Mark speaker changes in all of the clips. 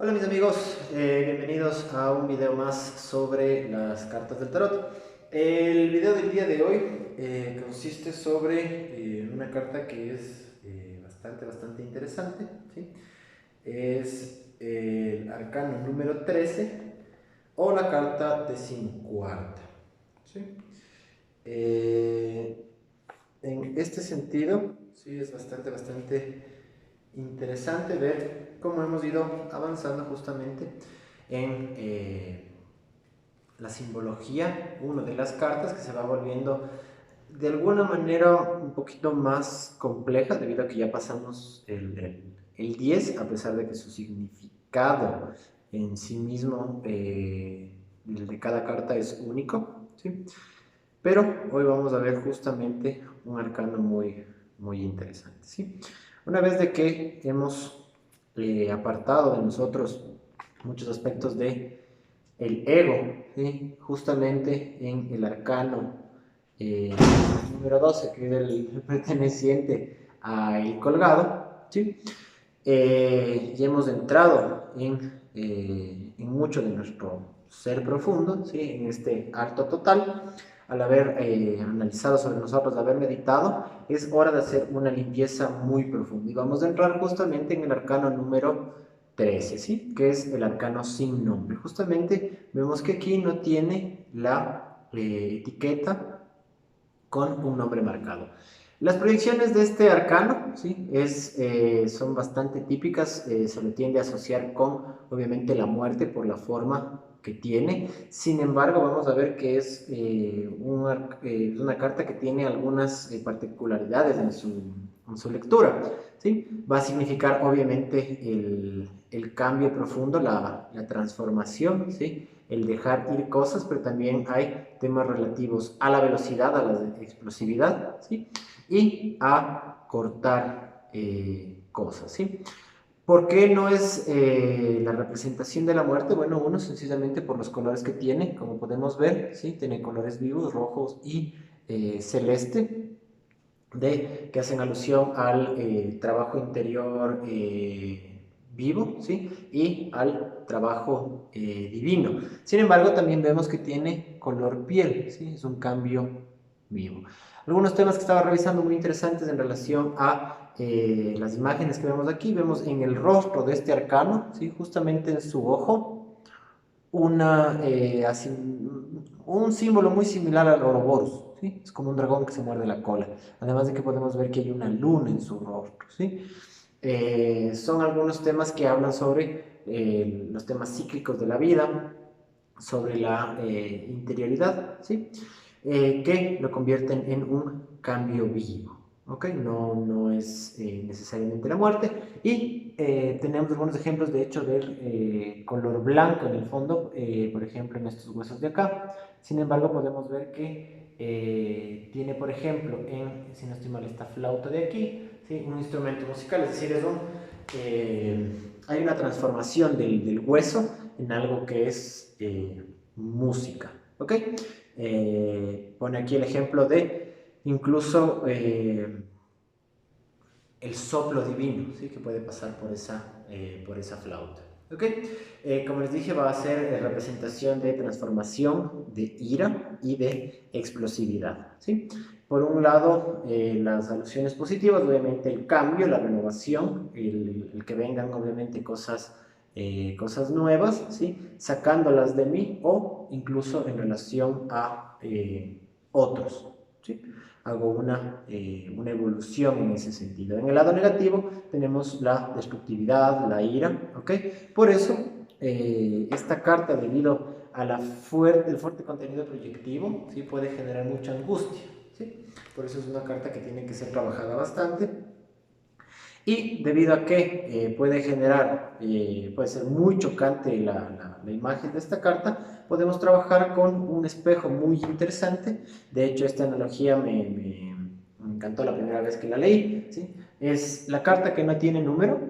Speaker 1: Hola mis amigos, bienvenidos a un video más sobre las cartas del tarot. El video del día de hoy consiste sobre una carta que es bastante interesante, ¿sí? Es el arcano número 13 o la carta decimocuarta, ¿sí? Eh, en este sentido, sí, es bastante interesante ver cómo hemos ido avanzando justamente en la simbología, una de las cartas que se va volviendo de alguna manera un poquito más compleja debido a que ya pasamos el 10, a pesar de que su significado en sí mismo, el de cada carta es único, ¿sí? Pero hoy vamos a ver justamente un arcano muy interesante, ¿sí? Una vez de que hemos apartado de nosotros muchos aspectos de el ego, ¿sí? Justamente en el arcano eh, número 12, que es el perteneciente al colgado, ¿sí? Ya hemos entrado en mucho de nuestro ser profundo, ¿sí? En este acto total. Al haber analizado sobre nosotros, haber meditado, es hora de hacer una limpieza muy profunda. Y vamos a entrar justamente en el arcano número 13, ¿sí? Que es el arcano sin nombre. Justamente vemos que aquí no tiene la etiqueta con un nombre marcado. Las proyecciones de este arcano, ¿sí? Son bastante típicas, se le tiende a asociar con, obviamente, la muerte por la forma que tiene. Sin embargo, vamos a ver que es una carta que tiene algunas particularidades en su lectura, ¿sí? Va a significar, obviamente, el cambio profundo, la transformación, ¿sí? El dejar ir cosas, pero también hay temas relativos a la velocidad, a la explosividad, ¿sí? Y a cortar cosas, ¿sí? ¿Por qué no es la representación de la muerte? Bueno, uno sencillamente por los colores que tiene, como podemos ver, ¿sí? Tiene colores vivos, rojos y celeste, que hacen alusión al trabajo interior vivo, ¿sí? Y al trabajo divino. Sin embargo, también vemos que tiene color piel, ¿sí? Es un cambio vivo. Algunos temas que estaba revisando muy interesantes en relación a las imágenes que vemos aquí. Vemos en el rostro de este arcano, ¿sí? Justamente en su ojo, así, un símbolo muy similar al Ouroboros, ¿sí? Es como un dragón que se muerde la cola. Además de que podemos ver que hay una luna en su rostro, ¿sí? Son algunos temas que hablan sobre los temas cíclicos de la vida, sobre la interioridad, ¿sí? Que lo convierten en un cambio vivo, ¿ok? No es necesariamente la muerte. Y tenemos algunos ejemplos, de hecho, del color blanco en el fondo, por ejemplo, en estos huesos de acá. Sin embargo, podemos ver que tiene, por ejemplo, si no estoy mal, esta flauta de aquí, ¿sí? Un instrumento musical, es decir, hay una transformación del hueso en algo que es música, ¿ok? Pone aquí el ejemplo de incluso el soplo divino, ¿sí? Que puede pasar por esa flauta. ¿Ok? Como les dije, va a ser representación de transformación, de ira y de explosividad, ¿sí? Por un lado, las alusiones positivas, obviamente el cambio, la renovación, el que vengan obviamente cosas nuevas, ¿sí? Sacándolas de mí o incluso en relación a otros, ¿sí? Hago una evolución en ese sentido. En el lado negativo tenemos la destructividad, la ira, ¿ok? Por eso, esta carta, debido a el fuerte contenido proyectivo, ¿sí? Puede generar mucha angustia, ¿sí? Por eso es una carta que tiene que ser trabajada bastante. Y debido a que puede ser muy chocante la imagen de esta carta, podemos trabajar con un espejo muy interesante. De hecho, esta analogía me encantó la primera vez que la leí, ¿sí? Es la carta que no tiene número,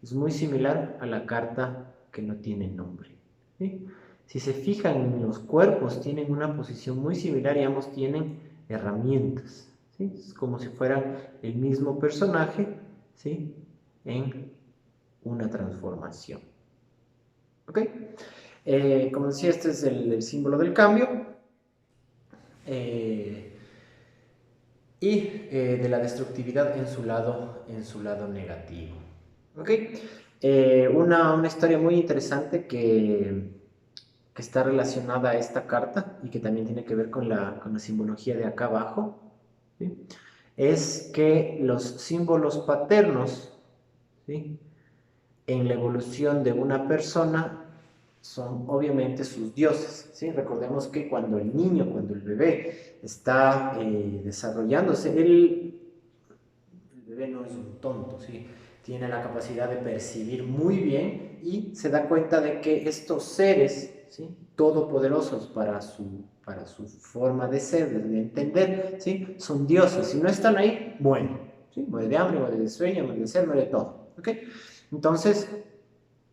Speaker 1: es muy similar a la carta que no tiene nombre, ¿sí? Si se fijan, los cuerpos tienen una posición muy similar y ambos tienen herramientas, ¿sí? Es como si fueran el mismo personaje, ¿sí? En una transformación. ¿Ok? Como decía, este es el símbolo del cambio y de la destructividad en su lado negativo. ¿Ok? Una historia muy interesante que está relacionada a esta carta y que también tiene que ver con la simbología de acá abajo, ¿sí? Es que los símbolos paternos, ¿sí?, en la evolución de una persona son obviamente sus dioses, ¿sí? Recordemos que cuando el niño, cuando el bebé está desarrollándose, el bebé no es un tonto, ¿sí? Tiene la capacidad de percibir muy bien y se da cuenta de que estos seres, ¿sí?, todopoderosos para su forma de ser, de entender, ¿sí?, son dioses. Si no están ahí, mueren, ¿sí? Muere de hambre, muere de sueño, muere de sed, muere de todo, ¿ok? Entonces,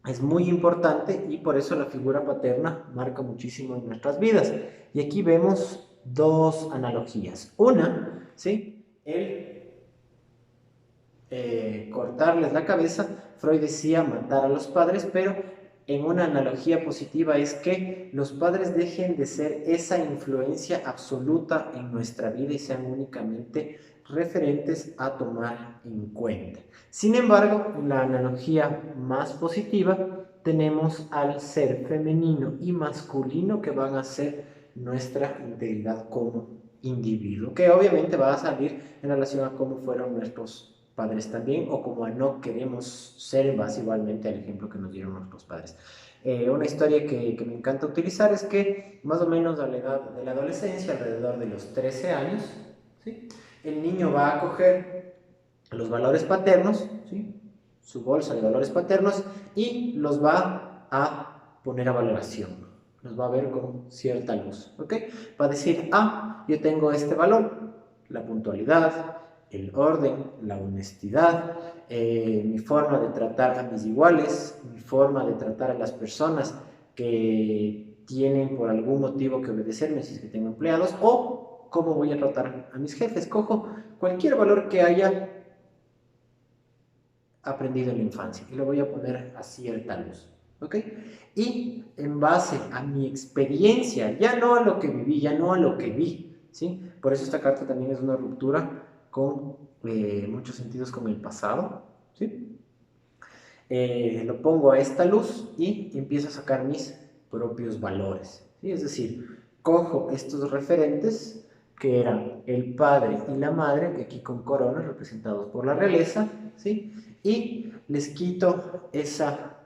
Speaker 1: es muy importante y por eso la figura paterna marca muchísimo en nuestras vidas. Y aquí vemos dos analogías. Una, ¿sí?, cortarles la cabeza. Freud decía matar a los padres, pero en una analogía positiva es que los padres dejen de ser esa influencia absoluta en nuestra vida y sean únicamente referentes a tomar en cuenta. Sin embargo, en la analogía más positiva tenemos al ser femenino y masculino que van a ser nuestra integridad como individuo, que obviamente va a salir en relación a cómo fueron nuestros padres también, o como no queremos ser en base igualmente al ejemplo que nos dieron nuestros padres. Una historia que me encanta utilizar es que más o menos a la edad de la adolescencia, alrededor de los 13 años, ¿sí?, el niño va a coger los valores paternos, ¿sí?, su bolsa de valores paternos, y los va a poner a valoración, los va a ver con cierta luz, ¿ok? Va a decir, yo tengo este valor, la puntualidad, el orden, la honestidad, mi forma de tratar a mis iguales, mi forma de tratar a las personas que tienen por algún motivo que obedecerme si es que tengo empleados, o cómo voy a tratar a mis jefes. Cojo cualquier valor que haya aprendido en la infancia y lo voy a poner a cierta luz, ¿ok? Y en base a mi experiencia, ya no a lo que viví, ya no a lo que vi, ¿sí? Por eso esta carta también es una ruptura con muchos sentidos con el pasado, ¿sí? Lo pongo a esta luz y empiezo a sacar mis propios valores, ¿sí? Es decir, cojo estos referentes que eran el padre y la madre, que aquí con coronas representados por la realeza, ¿sí?, y les quito esa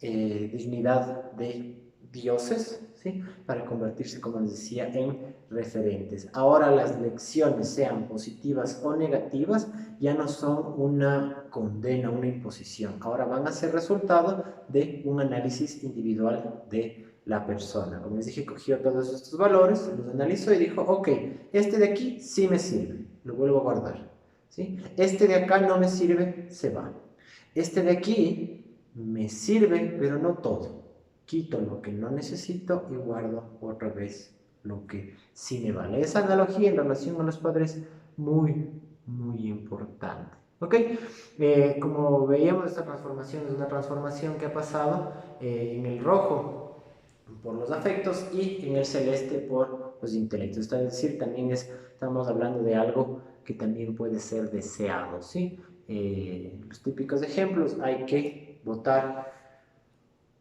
Speaker 1: dignidad de dioses, ¿sí?, para convertirse, como les decía, en referentes. Ahora las lecciones, sean positivas o negativas, ya no son una condena, una imposición. Ahora van a ser resultado de un análisis individual de la persona. Como les dije, cogió todos estos valores, los analizó y dijo, ok, este de aquí sí me sirve, lo vuelvo a guardar, ¿sí? Este de acá no me sirve, se va. Este de aquí me sirve, pero no todo. Quito lo que no necesito y guardo otra vez lo que sí me vale. Esa analogía en relación a los padres, muy, muy importante. ¿Ok? Como veíamos, esta transformación es una transformación que ha pasado en el rojo por los afectos y en el celeste por los intelectos. Es decir, también estamos hablando de algo que también puede ser deseado, ¿sí? Los típicos ejemplos: hay que botar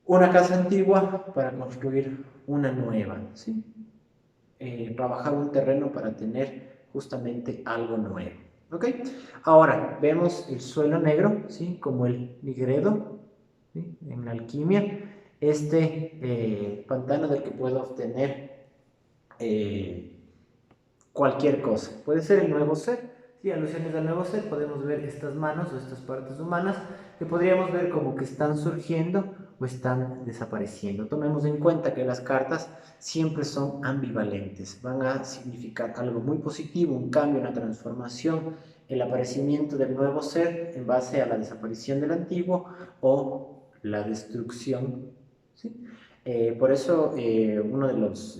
Speaker 1: una casa antigua para construir una nueva, ¿sí? Trabajar un terreno para tener justamente algo nuevo, ¿ok? Ahora vemos el suelo negro, ¿sí?, como el nigredo, ¿sí?, en la alquimia, pantano del que puedo obtener cualquier cosa. Puede ser el nuevo ser, ¿sí? Alusiones al nuevo ser, podemos ver estas manos o estas partes humanas que podríamos ver como que están surgiendo o están desapareciendo. Tomemos en cuenta que las cartas siempre son ambivalentes, van a significar algo muy positivo, un cambio, una transformación, el aparecimiento del nuevo ser en base a la desaparición del antiguo o la destrucción, ¿sí? Por eso uno de los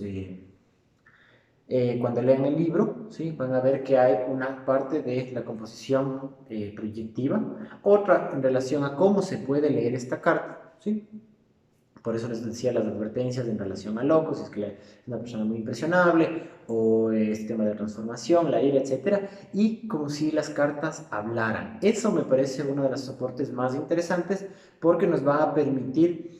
Speaker 1: cuando lean el libro, ¿sí?, van a ver que hay una parte de la composición proyectiva, otra en relación a cómo se puede leer esta carta, ¿sí? Por eso les decía las advertencias en relación a locos, si es que es una persona muy impresionable, o este tema de transformación, la ira, etc. Y como si las cartas hablaran. Eso me parece uno de los soportes más interesantes porque nos va a permitir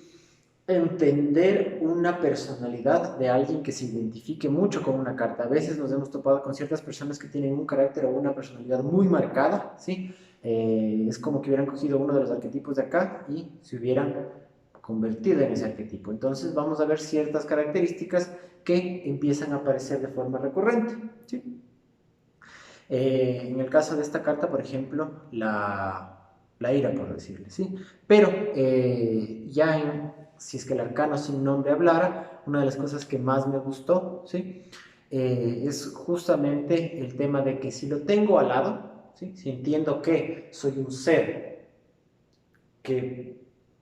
Speaker 1: entender una personalidad de alguien que se identifique mucho con una carta. A veces nos hemos topado con ciertas personas que tienen un carácter o una personalidad muy marcada, ¿sí? Es como que hubieran cogido uno de los arquetipos de acá y se hubieran convertido en ese arquetipo. Entonces vamos a ver ciertas características que empiezan a aparecer de forma recurrente, ¿sí? En el caso de esta carta, por ejemplo, la ira, por decirle, ¿sí? Pero ya si es que el arcano sin nombre hablara, una de las cosas que más me gustó, ¿sí? Es justamente el tema de que si lo tengo al lado, ¿sí? Si entiendo que soy un ser que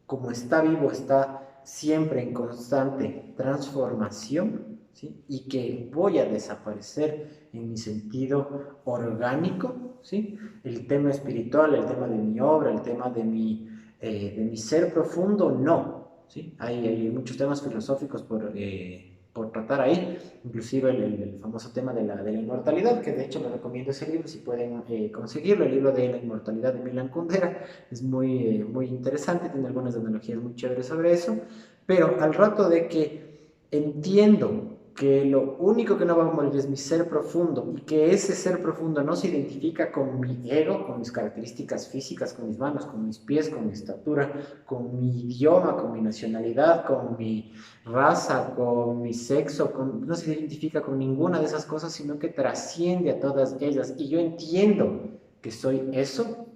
Speaker 1: como está vivo está siempre en constante transformación, ¿sí? Y que voy a desaparecer en mi sentido orgánico, ¿sí? El tema espiritual, el tema de mi obra, el tema de mi ser profundo, no, ¿sí? Hay muchos temas filosóficos por tratar ahí, inclusive el famoso tema de la inmortalidad, que de hecho les recomiendo ese libro si pueden conseguirlo, el libro de la inmortalidad de Milan Kundera. Es muy interesante, tiene algunas analogías muy chéveres sobre eso, pero al rato de que entiendo que lo único que no va a morir es mi ser profundo y que ese ser profundo no se identifica con mi ego, con mis características físicas, con mis manos, con mis pies, con mi estatura, con mi idioma, con mi nacionalidad, con mi raza, con mi sexo, no se identifica con ninguna de esas cosas, sino que trasciende a todas ellas. Y yo entiendo que soy eso,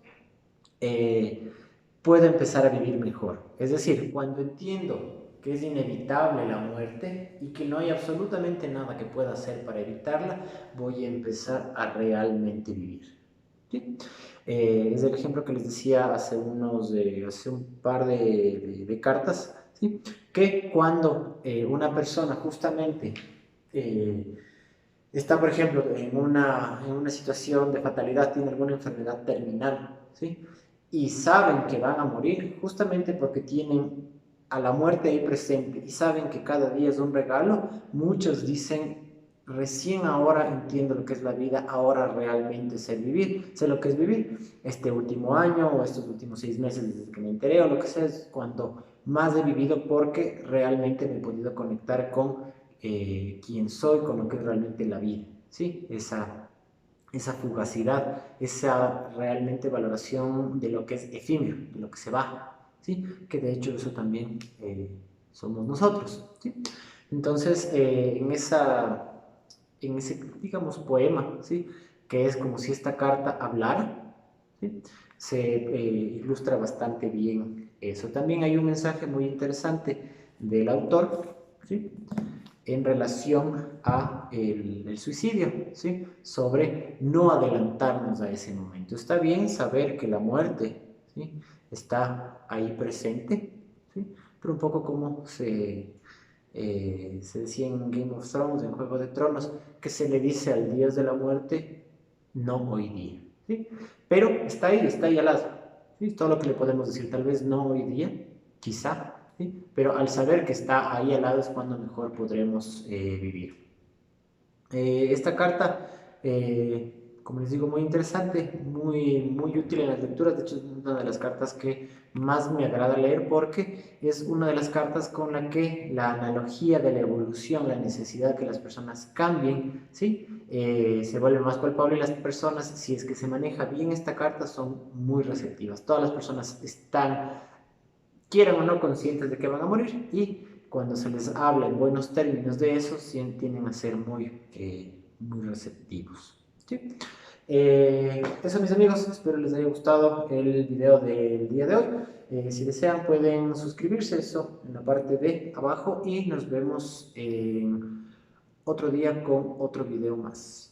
Speaker 1: puedo empezar a vivir mejor. Es decir, cuando entiendo que es inevitable la muerte y que no hay absolutamente nada que pueda hacer para evitarla, voy a empezar a realmente vivir. ¿Sí? Es el ejemplo que les decía hace un par de cartas, ¿sí? Que cuando una persona justamente está, por ejemplo, en una situación de fatalidad, tiene alguna enfermedad terminal, ¿sí? Y saben que van a morir justamente porque tienen a la muerte ahí presente y saben que cada día es un regalo, muchos dicen, recién ahora entiendo lo que es la vida, ahora realmente sé vivir, sé lo que es vivir. Este último año o estos últimos 6 meses desde que me enteré o lo que sea, es cuando más he vivido porque realmente me he podido conectar con quién soy, con lo que es realmente la vida, ¿sí? Esa fugacidad, esa realmente valoración de lo que es efímero, de lo que se va, ¿sí? Que de hecho eso también somos nosotros, ¿sí? Entonces, en ese, digamos, poema, ¿sí? Que es como si esta carta hablara, ¿sí? Se ilustra bastante bien eso. También hay un mensaje muy interesante del autor, ¿sí? En relación a el suicidio, ¿sí? Sobre no adelantarnos a ese momento. Está bien saber que la muerte, ¿sí? Está ahí presente, ¿sí? Pero un poco como se decía en Game of Thrones, en Juego de Tronos, que se le dice al dios de la muerte, no hoy día, ¿sí? Pero está ahí al lado, ¿sí? Todo lo que le podemos decir, tal vez no hoy día, quizá, ¿sí? Pero al saber que está ahí al lado es cuando mejor podremos vivir. Esta carta, como les digo, muy interesante, muy útil en las lecturas. De hecho, es una de las cartas que más me agrada leer porque es una de las cartas con la que la analogía de la evolución, la necesidad de que las personas cambien, ¿sí? Se vuelve más palpable y las personas, si es que se maneja bien esta carta, son muy receptivas. Todas las personas están, quieran o no, conscientes de que van a morir y cuando se les habla en buenos términos de eso, tienden a ser muy receptivos. ¿Sí? Eso, mis amigos, espero les haya gustado el video del día de hoy. Si desean pueden suscribirse, eso en la parte de abajo, y nos vemos en otro día con otro video más.